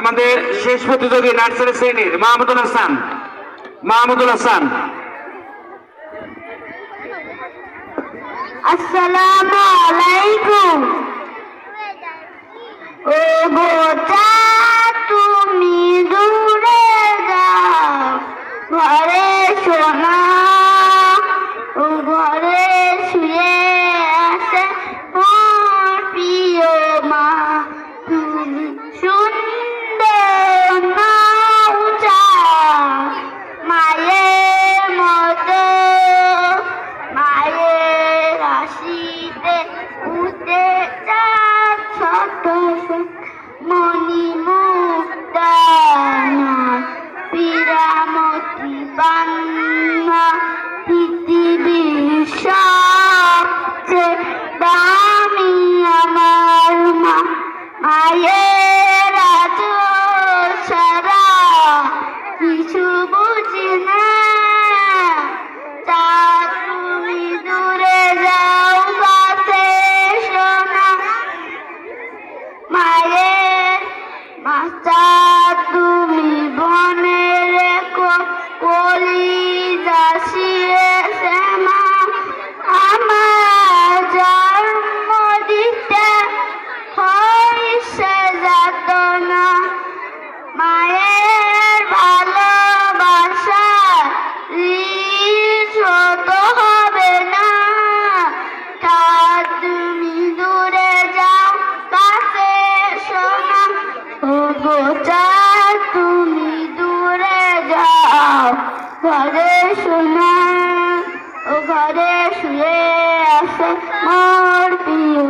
আমাদের শেষ প্রতিযোগী নার্সারি শ্রেণীর মাহমুদুল হাসান। আসসালামু আলাইকুম। ও গোটা তুমি দূরে যাও, ঘরে সোনা ও ঘরে শুয়ে আছে মোর প্রিয় মা। তুমি সুন্দর নাও চাও মায়ের মতো, মায়ের হাসিতে উঠে চাঁদ ছোট মনি মুক্তা পীরামতি বান্না পৃথিবীর সবচেয়ে দামি আমার মা। মায়ের আদর ছাড়া কিছু বুঝি না, তা তুমি দূরে যাও কাছে শোনা। মায়ের মাতা তুমি বনে রেখো কলিজা শিয়েছে মা। আমার জন্ম দিতে হইছে যাতনা, মায়ের ভালোবাসা শত হবে না। তা তুমি দূরে যাও কাছে শোনা। ও গোটা তুমি দূরে যাও ঘরে শোনা, ও ঘরে শুয়ে আছে মোর প্রিয়।